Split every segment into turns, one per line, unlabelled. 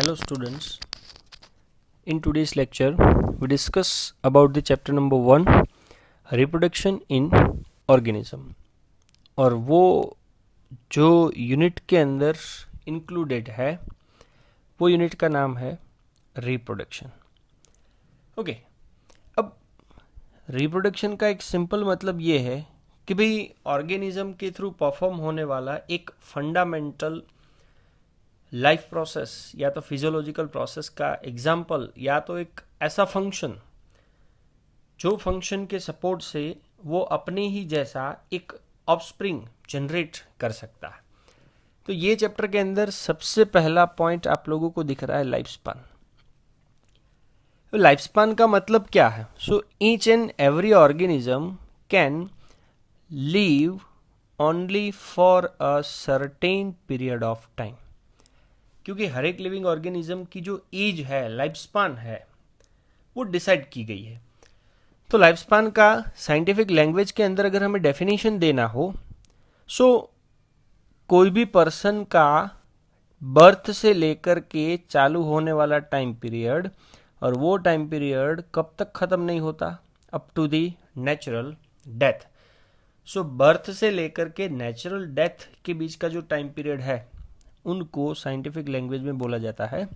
Hello students, in today's lecture we discuss about the chapter number 1 reproduction in organism और वो जो unit के अंदर इंक्लूडेड है वो यूनिट का नाम है रिप्रोडक्शन। ओके, अब रिप्रोडक्शन का एक सिंपल मतलब ये है कि भाई ऑर्गेनिज्म के थ्रू परफॉर्म होने वाला एक फंडामेंटल लाइफ प्रोसेस या तो फिजियोलॉजिकल प्रोसेस का एग्जाम्पल या तो एक ऐसा फंक्शन जो फंक्शन के सपोर्ट से वो अपने ही जैसा एक ऑफस्प्रिंग जनरेट कर सकता है। तो ये चैप्टर के अंदर सबसे पहला पॉइंट आप लोगों को दिख रहा है लाइफ स्पान। लाइफ स्पान का मतलब क्या है? So each and every organism can leave only for a certain period of time, क्योंकि हर एक लिविंग ऑर्गेनिज्म की जो एज है, लाइफ स्पान है, वो डिसाइड की गई है। तो लाइफ स्पान का साइंटिफिक लैंग्वेज के अंदर अगर हमें डेफिनेशन देना हो, सो कोई भी पर्सन का बर्थ से लेकर के चालू होने वाला टाइम पीरियड, और वो टाइम पीरियड कब तक ख़त्म नहीं होता? Up to the natural death. So birth से लेकर के नेचुरल डेथ के बीच का जो टाइम पीरियड है उनको साइंटिफिक लैंग्वेज में बोला जाता है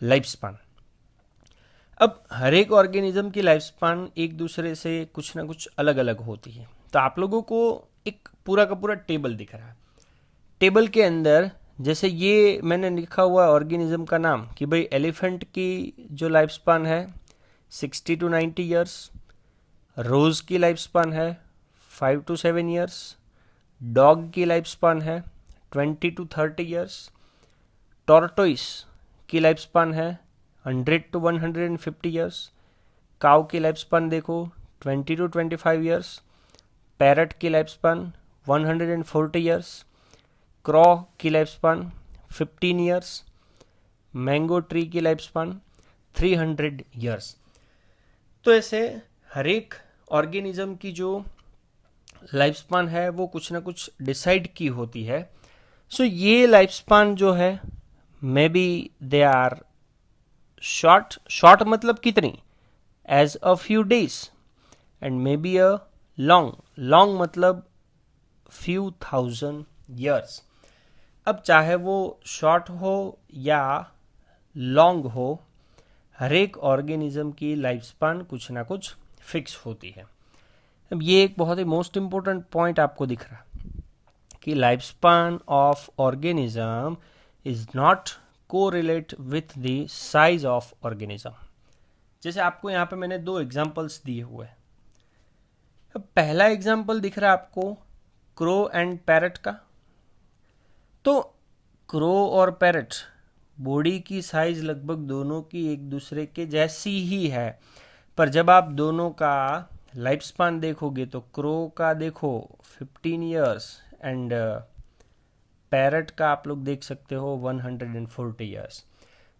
लाइफ स्पान। अब हर एक ऑर्गेनिज्म की लाइफ स्पान एक दूसरे से कुछ ना कुछ अलग अलग होती है। तो आप लोगों को एक पूरा का पूरा टेबल दिख रहा है। टेबल के अंदर जैसे ये मैंने लिखा हुआ ऑर्गेनिज्म का नाम कि भाई एलिफेंट की जो लाइफ स्पान है 60 to 90 ईयर्स, रोज़ की लाइफ स्पान है 5 to 7 ईयर्स, डॉग की लाइफ स्पान है 20 to 30 ईयर्स, टॉर्टोइस की लाइफ स्पान है 100 to 150 ईयर्स, काउ की लाइफ स्पान देखो 20 to 25 ईयर्स, पैरट की लाइफ स्पान 140 ईयर्स, क्रॉ की life span 15 years, mango tree की लाइफ स्पान 300 ईयर्स। तो ऐसे हर एक ऑर्गेनिज्म की जो लाइफ स्पान है वो कुछ ना कुछ डिसाइड की होती है। सो ये लाइफ स्पान जो है may be they are short. Short मतलब कितनी? As a few days. And may be a long. Long मतलब फ्यू थाउजेंड ईयर्स। अब चाहे वो शॉर्ट हो या लॉन्ग हो, हर एक ऑर्गेनिज्म की लाइफ स्पान कुछ ना कुछ फिक्स होती है। अब ये एक बहुत ही मोस्ट इंपॉर्टेंट पॉइंट आपको दिख रहा कि life span of organism is not correlate with the size of organism. जैसे आपको यहाँ पे मैंने दो एग्जांपल्स दिए हुए हैं। अब पहला एग्जांपल दिख रहा है आपको क्रो एंड पैरट का। तो क्रो और पैरट बॉडी की साइज लगभग दोनों की एक दूसरे के जैसी ही है, पर जब आप दोनों का लाइफ स्पान देखोगे तो क्रो का देखो 15 ईयर्स एंड पैरट का आप लोग देख सकते हो 140 ईयर्स।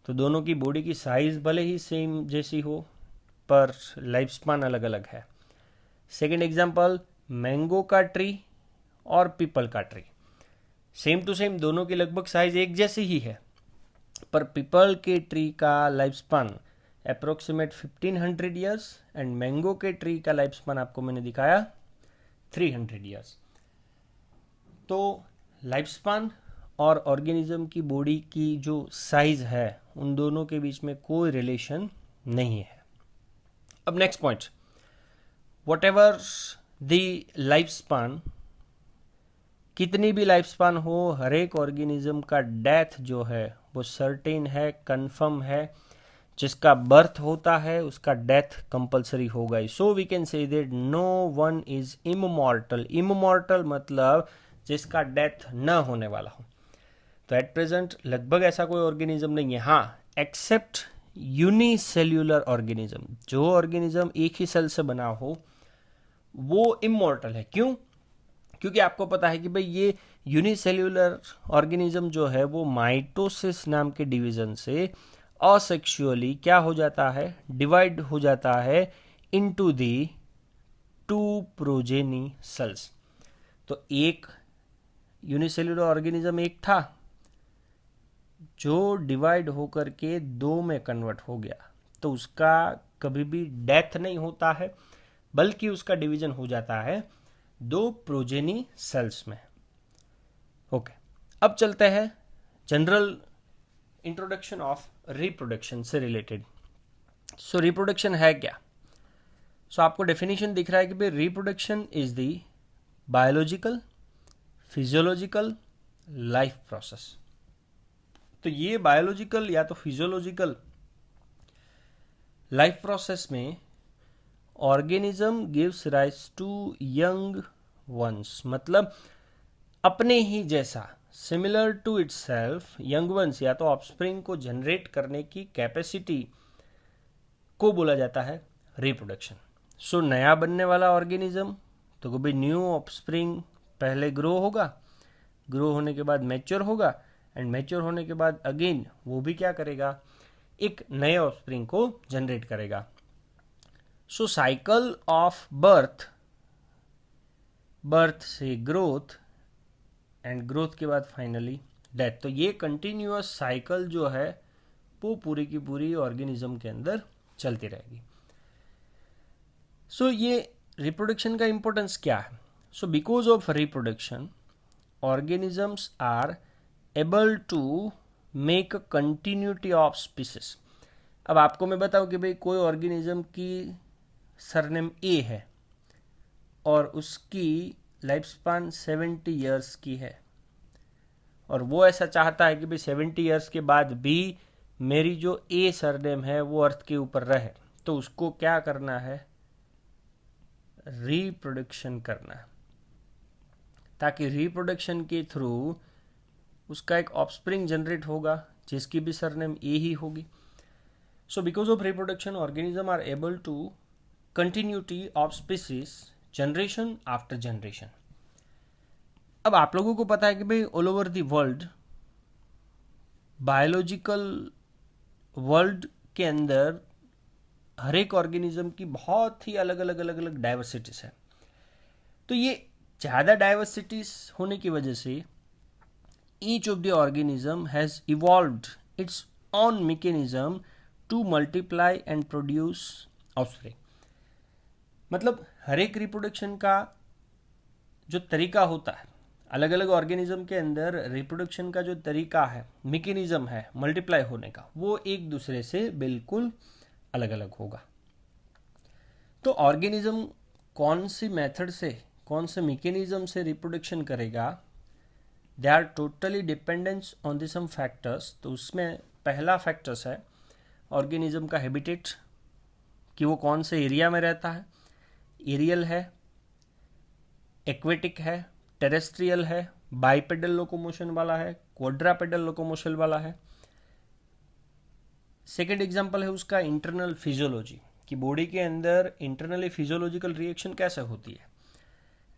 तो दोनों की बॉडी की साइज भले ही सेम जैसी हो पर लाइफ स्पान अलग अलग है। सेकेंड एग्जाम्पल मैंगो का ट्री और पीपल का ट्री। सेम टू सेम दोनों की लगभग साइज एक जैसी ही है, पर पीपल के ट्री का life span approximate 1500 years and mango के ट्री का लाइफ स्पान आपको मैंने दिखाया 300 ईयर्स। तो लाइफ स्पान और ऑर्गेनिज्म की बॉडी की जो साइज है उन दोनों के बीच में कोई रिलेशन नहीं है। अब next point, what ever the life span, कितनी भी लाइफ स्पान हो, हर एक ऑर्गेनिज्म का डेथ जो है वो सर्टेन है, कंफर्म है। जिसका बर्थ होता है उसका डेथ कंपलसरी होगा ही। So we can say that no one is immortal. Immortal मतलब जिसका डेथ न होने वाला हो। तो एट प्रेजेंट लगभग ऐसा कोई ऑर्गेनिज्म नहीं है, हाँ एक्सेप्ट यूनिसेल्यूलर ऑर्गेनिज्म। जो ऑर्गेनिज्म एक ही सेल से बना हो वो इममॉर्टल है। क्यों? क्योंकि आपको पता है कि भाई ये यूनिसेल्यूलर ऑर्गेनिज्म जो है वो माइटोसिस नाम के डिवीजन से असेक्सुअली क्या हो जाता है? डिवाइड हो जाता है इनटू दी 2 प्रोजेनी सेल्स। तो एक यूनिसेल्यूलर ऑर्गेनिज्म एक था, जो डिवाइड होकर के दो में कन्वर्ट हो गया तो उसका कभी भी डेथ नहीं होता है, बल्कि उसका डिवीजन हो जाता है दो प्रोजेनी सेल्स में। ओके, अब चलते हैं जनरल इंट्रोडक्शन ऑफ रिप्रोडक्शन से रिलेटेड। सो रिप्रोडक्शन है क्या? सो आपको डेफिनेशन दिख रहा है कि भाई reproduction is the biological, physiological life process. तो ये बायोलॉजिकल या तो फिजियोलॉजिकल लाइफ प्रोसेस में organism gives rise to young ones, मतलब अपने ही जैसा, similar to itself young ones या तो ऑफस्प्रिंग को जनरेट करने की कैपेसिटी को बोला जाता है रिप्रोडक्शन। सो नया बनने वाला ऑर्गेनिज्म, तो कभी न्यू ऑफस्प्रिंग पहले ग्रो होगा, ग्रो होने के बाद मैच्योर होगा, एंड मैच्योर होने के बाद अगेन वो भी क्या करेगा, एक नए ऑफस्प्रिंग को जनरेट करेगा। सो साइकिल ऑफ बर्थ, बर्थ से ग्रोथ, एंड ग्रोथ के बाद फाइनली डेथ, तो ये कंटिन्यूअस साइकिल जो है वो पूरी की पूरी ऑर्गेनिज्म के अंदर चलती रहेगी। सो ये रिप्रोडक्शन का इंपॉर्टेंस क्या है? So because of reproduction organisms are able to make continuity of species. अब आपको मैं बताऊं कि भाई कोई ऑर्गेनिज्म की सरनेम ए है और उसकी लाइफ स्पान 70 ईयर्स की है, और वो ऐसा चाहता है कि भाई 70 ईयर्स के बाद भी मेरी जो ए सरनेम है वो अर्थ के ऊपर रहे, तो उसको क्या करना है, रिप्रोडक्शन करना है, ताकि रिप्रोडक्शन के थ्रू उसका एक ऑफस्प्रिंग जनरेट होगा जिसकी भी सरनेम ए ही होगी। So because of reproduction organism are able to continuity of species generation after generation. अब आप लोगों को पता है कि भाई all over the world, biological world के अंदर हर एक ऑर्गेनिज्म की बहुत ही अलग अलग अलग अलग डाइवर्सिटीज है। तो ये ज़्यादा डाइवर्सिटीज होने की वजह से each of the organism has evolved its own mechanism to multiply and produce offspring. मतलब हर एक रिप्रोडक्शन का जो तरीका होता है, अलग अलग ऑर्गेनिज्म के अंदर रिप्रोडक्शन का जो तरीका है, मैकेनिज्म है मल्टीप्लाई होने का, वो एक दूसरे से बिल्कुल अलग अलग होगा। तो ऑर्गेनिज्म कौन सी मेथड से, कौन से मैकेनिज्म से रिप्रोडक्शन करेगा, they are totally dependence on the some factors. तो उसमें पहला फैक्टर्स है ऑर्गेनिज्म का हैबिटेट, कि वो कौन से एरिया में रहता है, एरियल है, एक्वेटिक है, टेरेस्ट्रियल है, बाइपेडल लोकोमोशन वाला है, क्वाड्रापेडल लोकोमोशन वाला है। सेकेंड एग्जाम्पल है उसका इंटरनल फिजियोलॉजी, कि बॉडी के अंदर इंटरनली फिजियोलॉजिकल रिएक्शन कैसे होती है।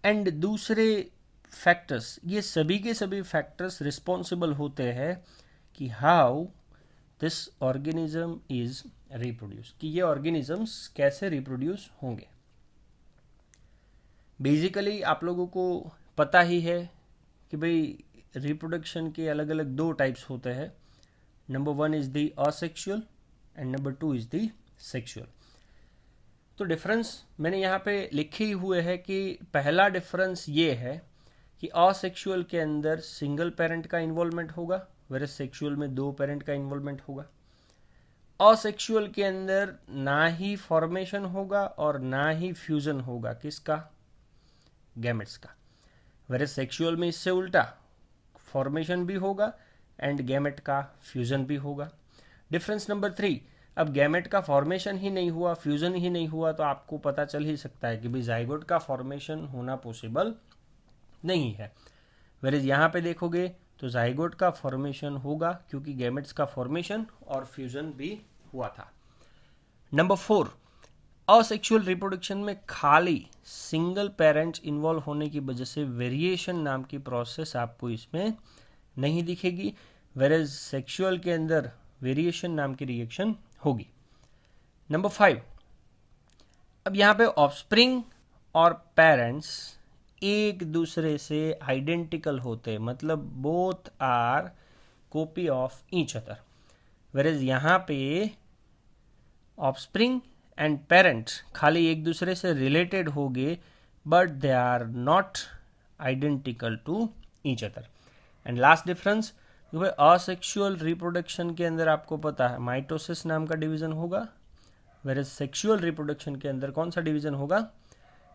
एंड दूसरे फैक्टर्स, ये सभी के सभी फैक्टर्स रिस्पॉन्सिबल होते हैं कि how this organism is reproduce, कि ये ऑर्गेनिजम्स कैसे रिप्रोड्यूस होंगे। बेसिकली आप लोगों को पता ही है कि भाई रिप्रोडक्शन के अलग अलग दो टाइप्स होते हैं। Number 1 is the asexual and number 2 is the sexual. तो डिफरेंस मैंने यहाँ पे लिखे ही हुए है कि पहला डिफरेंस ये है कि असेक्सुअल के अंदर सिंगल पेरेंट का इन्वॉल्वमेंट होगा, वेयर सेक्सुअल में दो पेरेंट का इन्वॉल्वमेंट होगा। असेक्सुअल के अंदर ना ही फॉर्मेशन होगा और ना ही फ्यूजन होगा, किसका, गैमेट्स का। वेयर सेक्सुअल में इससे उल्टा, फॉर्मेशन भी होगा एंड गैमेट का फ्यूजन भी होगा। डिफरेंस नंबर 3, अब गैमेट का फॉर्मेशन ही नहीं हुआ, फ्यूजन ही नहीं हुआ, तो आपको पता चल ही सकता है कि भाई जाइगोट का फॉर्मेशन होना पॉसिबल नहीं है। वेयर यहाँ पे देखोगे तो जाइगोट का फॉर्मेशन होगा, क्योंकि गैमेट्स का फॉर्मेशन और फ्यूजन भी हुआ था। नंबर 4, असेक्सुअल रिप्रोडक्शन में खाली सिंगल पेरेंट्स इन्वॉल्व होने की वजह से वेरिएशन नाम की प्रोसेस आपको इसमें नहीं दिखेगी, वेरेज सेक्सुअल के अंदर वेरिएशन नाम की रिएक्शन होगी। नंबर 5, अब यहाँ पे ऑफस्प्रिंग और पेरेंट्स एक दूसरे से आइडेंटिकल होते हैं, मतलब both are copy of each other, whereas यहाँ पे ऑफस्प्रिंग एंड पेरेंट्स खाली एक दूसरे से रिलेटेड होंगे, but they are not identical to each other. And last difference, asexual reproduction के अंदर आपको पता है माइटोसिस नाम का डिवीजन होगा, वेरेज सेक्सुअल रिप्रोडक्शन के अंदर कौन सा डिवीजन होगा,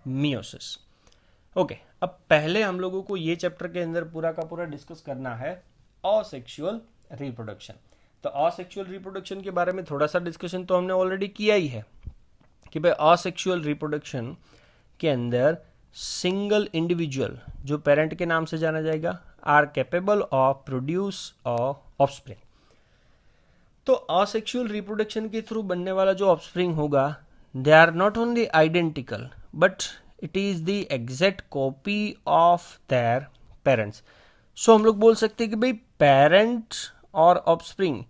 मियोसिस. ओके, अब पहले हम लोगों को ये चैप्टर के अंदर पूरा का पूरा डिस्कस करना है असेक्सुअल रिप्रोडक्शन. तो असेक्सुअल रिप्रोडक्शन के बारे में थोड़ा सा डिस्कशन तो हमने ऑलरेडी किया ही है कि भाई असेक्सुअल रिप्रोडक्शन के अंदर सिंगल इंडिविजुअल जो पेरेंट के नाम से जाना जाएगा are capable of produce offspring. तो असेक्सुअल रिप्रोडक्शन के थ्रू बनने वाला जो ऑफस्प्रिंग होगा, they are not only identical but it is the exact copy of their parents. So हम लोग बोल सकते हैं कि भाई पेरेंट और ऑफस्प्रिंग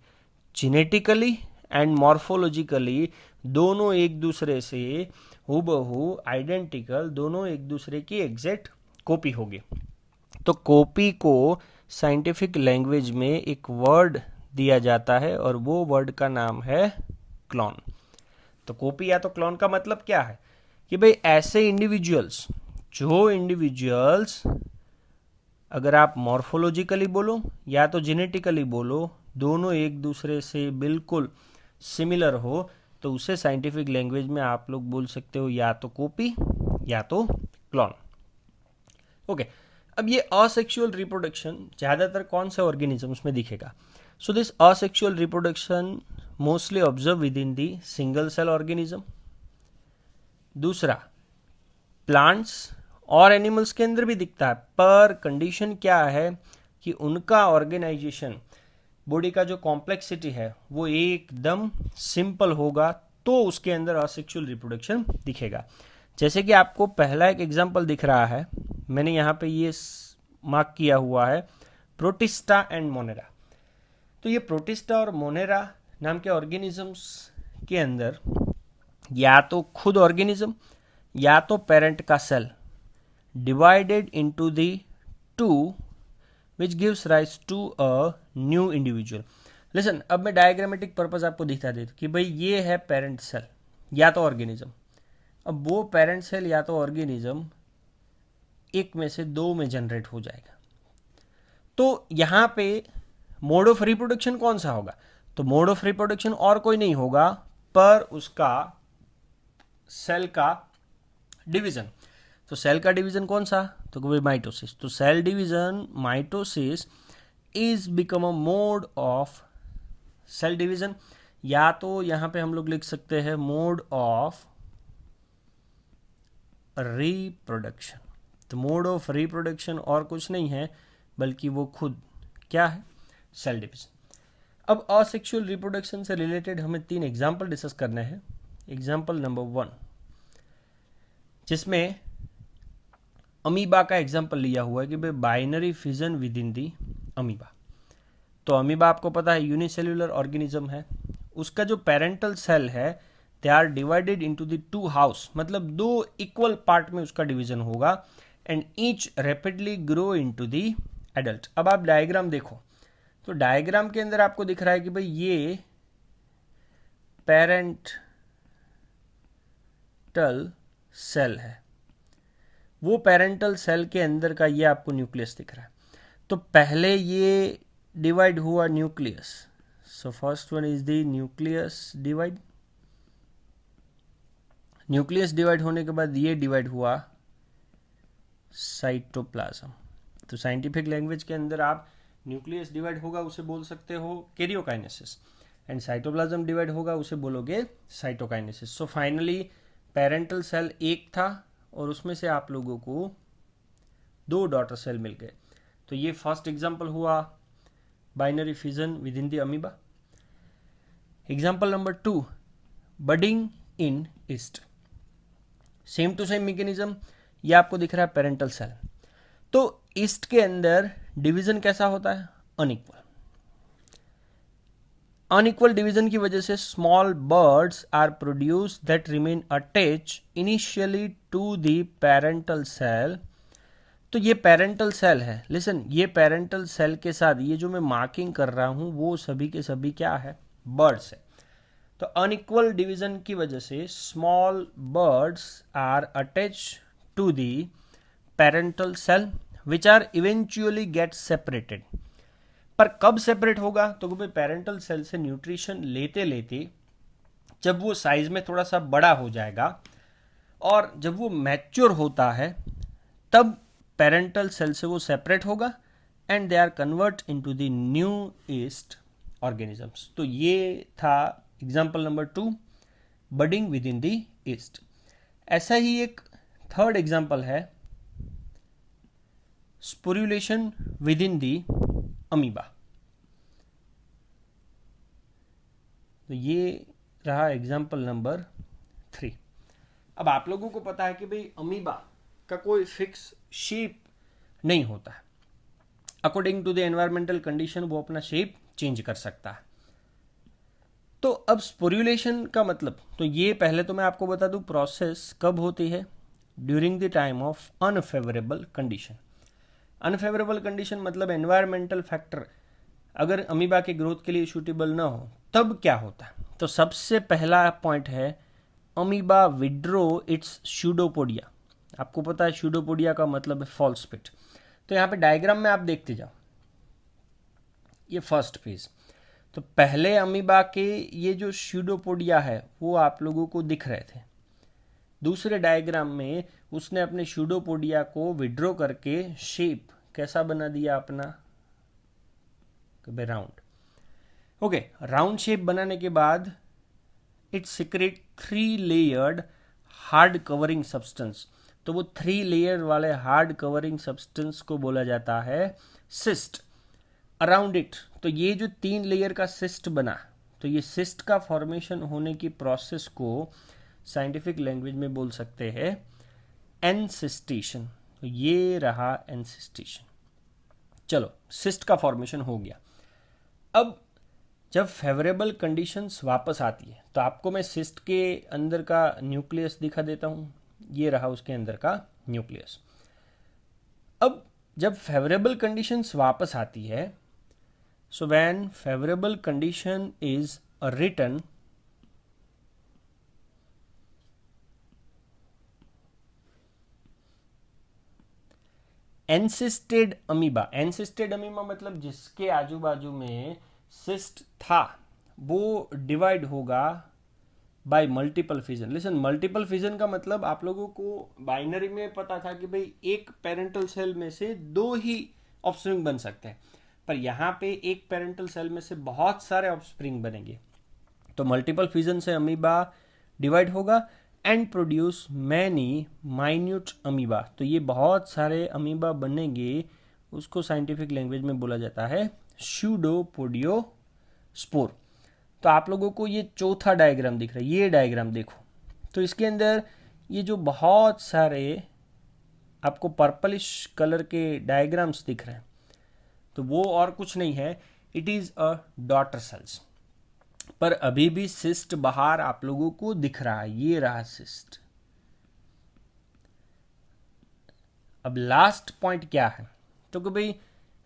जेनेटिकली एंड मॉर्फोलॉजिकली दोनों एक दूसरे से हूबहू आइडेंटिकल, दोनों एक दूसरे की एग्जैक्ट कॉपी होगी. तो कॉपी को साइंटिफिक लैंग्वेज में एक वर्ड दिया जाता है और वो वर्ड का नाम है क्लोन. तो कॉपी या तो क्लोन का मतलब क्या है कि भाई ऐसे इंडिविजुअल्स, जो इंडिविजुअल्स अगर आप मॉर्फोलॉजिकली बोलो या तो जेनेटिकली बोलो, दोनों एक दूसरे से बिल्कुल सिमिलर हो, तो उसे साइंटिफिक लैंग्वेज में आप लोग बोल सकते हो या तो कॉपी या तो क्लोन. ओके, अब ये असेक्सुअल रिप्रोडक्शन ज़्यादातर कौन से ऑर्गेनिजम्स में दिखेगा. So this asexual reproduction mostly observe within the single cell organism. दूसरा, प्लांट्स और एनिमल्स के अंदर भी दिखता है, पर कंडीशन क्या है कि उनका ऑर्गेनाइजेशन, बॉडी का जो कॉम्प्लेक्सिटी है वो एकदम सिंपल होगा, तो उसके अंदर असेक्सुअल रिप्रोडक्शन दिखेगा. जैसे कि आपको पहला एक एग्जांपल दिख रहा है, मैंने यहाँ पे ये मार्क किया हुआ है, प्रोटिस्टा एंड मोनेरा. तो ये प्रोटिस्टा और मोनेरा नाम के ऑर्गेनिजम्स के अंदर या तो खुद ऑर्गेनिज्म या तो पेरेंट का cell divided into the two which gives rise to a new individual. Listen, अब मैं डायग्रामेटिक पर्पज आपको दिखा देता कि भाई ये है पेरेंट सेल या तो ऑर्गेनिज्म. अब वो पेरेंट सेल या तो ऑर्गेनिज्म एक में से दो में जनरेट हो जाएगा. तो यहाँ पे मोड ऑफ रिप्रोडक्शन कौन सा होगा, तो मोड ऑफ रिप्रोडक्शन और कोई नहीं होगा पर उसका सेल का डिवीजन. तो सेल का डिवीजन कौन सा, तो कोई माइटोसिस. तो cell division mitosis is become a mode of cell division, या तो यहां पे हम लोग लिख सकते हैं मोड ऑफ रिप्रोडक्शन. तो मोड ऑफ रिप्रोडक्शन और कुछ नहीं है बल्कि वो खुद क्या है, सेल डिवीजन. अब असेक्सुअल रिप्रोडक्शन से रिलेटेड हमें 3 एग्जाम्पल डिस्कस करने हैं. एग्जाम्पल नंबर 1, जिसमें अमीबा का एग्जाम्पल लिया हुआ है कि भाई binary fission within the amoeba. तो अमीबा आपको पता है यूनिसेल्युलर ऑर्गेनिज्म है. उसका जो पेरेंटल सेल है they are divided into the 2 halves, मतलब 2 इक्वल पार्ट में उसका डिवीजन होगा and each rapidly grow into the adult. अब आप डायग्राम देखो, तो डायग्राम के अंदर आपको दिख रहा है कि भाई ये पेरेंटल सेल है, वो पेरेंटल सेल के अंदर का ये आपको न्यूक्लियस दिख रहा है. तो पहले ये डिवाइड हुआ nucleus, so first one is the nucleus divide. Nucleus divide होने के बाद ये डिवाइड हुआ साइटोप्लाज्म. तो साइंटिफिक लैंग्वेज के अंदर आप न्यूक्लियस डिवाइड होगा उसे बोल सकते हो कैरियोकाइनेसिस, एंड साइटोप्लाज्म डिवाइड होगा उसे बोलोगे cytokinesis. So finally parental cell एक था और उसमें से आप लोगों को 2 डॉटर सेल मिल गए. तो ये फर्स्ट एग्जांपल हुआ binary fission within the amoeba. Example number 2, budding in yeast. Same to same mechanism, ये आपको दिख रहा है पेरेंटल सेल. तो ईस्ट के अंदर डिवीजन कैसा होता है, अनइक्वल. अनइक्वल डिवीजन की वजह से small buds are produce that remain attach initially to the parental cell तो ये पेरेंटल सेल है। लिसन, ये पेरेंटल सेल के साथ ये जो मैं मार्किंग कर रहा हूँ वो सभी के सभी क्या है, बर्ड्स है। तो अनइक्वल डिवीजन की वजह से small buds are attach to the parental cell which are eventually get separated. पर कब सेपरेट होगा, तो भाई पेरेंटल सेल से न्यूट्रिशन लेते लेते जब वो साइज में थोड़ा सा बड़ा हो जाएगा और जब वो मैच्योर होता है तब पेरेंटल सेल से वो सेपरेट होगा and they are convert into the new yeast organisms. तो ये था example number 2, budding within the yeast. ऐसा ही एक थर्ड एग्जाम्पल है, sporulation within the amoeba. तो ये रहा एग्जाम्पल नंबर 3। अब आप लोगों को पता है कि भाई अमीबा का कोई फिक्स शेप नहीं होता है। According to the environmental condition वो अपना शेप चेंज कर सकता है। तो अब स्पोरुलेशन का मतलब, तो ये पहले तो मैं आपको बता दूं प्रोसेस कब होती है, during the time of unfavourable condition. Unfavourable condition मतलब एनवायरमेंटल फैक्टर अगर अमीबा के ग्रोथ के लिए सूटेबल ना हो तब क्या होता है। तो सबसे पहला पॉइंट है अमीबा विड्रो इट्स स्यूडोपोडिया। आपको पता है स्यूडोपोडिया का मतलब है फॉल्स पिट। तो यहाँ पे डायग्राम में आप देखते जाओ, ये फर्स्ट फेज। तो पहले अमीबा के ये जो स्यूडोपोडिया है वो आप लोगों को दिख रहे थे। दूसरे डायग्राम में उसने अपने स्यूडोपोडिया को विड्रॉ करके शेप कैसा बना दिया अपना, राउंड। ओके, राउंड शेप बनाने के बाद it secrete 3 layered hard covering substance. तो वो 3 लेयर वाले हार्ड कवरिंग सब्सटेंस को बोला जाता है सिस्ट अराउंड इट। तो ये जो 3 लेयर का सिस्ट बना, तो ये सिस्ट का फॉर्मेशन होने की प्रोसेस को साइंटिफिक लैंग्वेज में बोल सकते हैं एनसिस्टेशन। तो ये रहा एनसिस्टेशन। चलो, सिस्ट का फॉर्मेशन हो गया। अब जब फेवरेबल कंडीशंस वापस आती है तो आपको मैं सिस्ट के अंदर का न्यूक्लियस दिखा देता हूँ। ये रहा उसके अंदर का न्यूक्लियस। अब जब फेवरेबल कंडीशंस वापस आती है, so when favourable condition is return, encysted amoeba. Encysted amoeba मतलब जिसके आजू बाजू में सिस्ट था वो डिवाइड होगा bye multiple fission. Listen, multiple fission का मतलब आप लोगों को बाइनरी में पता था कि भाई एक पेरेंटल सेल में से 2 ही ऑफस्प्रिंग बन सकते हैं, पर यहाँ पे एक पेरेंटल सेल में से बहुत सारे ऑफस्प्रिंग बनेंगे। तो मल्टीपल फिजन से अमीबा डिवाइड होगा and produce many minute amoeba. तो ये बहुत सारे अमीबा बनेंगे, उसको साइंटिफिक लैंग्वेज में बोला जाता है स्यूडोपोडियोस्पोर। तो आप लोगों को ये चौथा डायग्राम दिख रहा है, ये डायग्राम देखो। तो इसके अंदर ये जो बहुत सारे आपको पर्पलिश कलर के डायग्राम्स दिख रहे हैं, तो वो और कुछ नहीं है, it is a daughter cells. पर अभी भी सिस्ट बाहर आप लोगों को दिख रहा है, ये रहा सिस्ट। अब लास्ट पॉइंट क्या है, तो कि भाई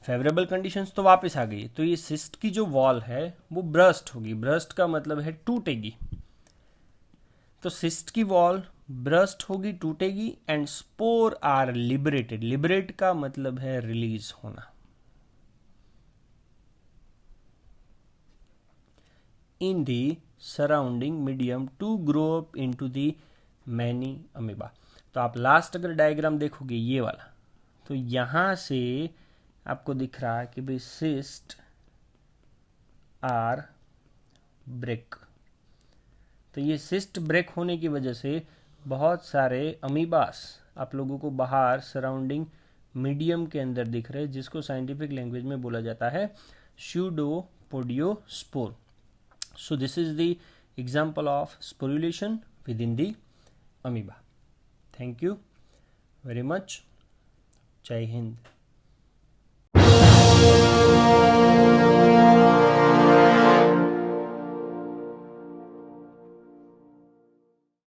फेवरेबल कंडीशंस तो वापस आ गई, तो ये सिस्ट की जो वॉल है वो ब्रस्ट होगी। ब्रस्ट का मतलब है टूटेगी। तो सिस्ट की वॉल ब्रस्ट होगी, टूटेगी and spore are liberated. Liberate का मतलब है रिलीज होना। In the surrounding medium to grow up into the many amoeba. तो आप लास्ट अगर डायग्राम देखोगे ये वाला, तो यहां से आपको दिख रहा है कि भाई सिस्ट आर ब्रेक। तो ये सिस्ट ब्रेक होने की वजह से बहुत सारे अमीबास आप लोगों को बाहर सराउंडिंग मीडियम के अंदर दिख रहे हैं, जिसको साइंटिफिक लैंग्वेज में बोला जाता है स्यूडोपोडियोस्पोर। So this is the example of sporulation within the amoeba. Thank you very much. Jai Hind.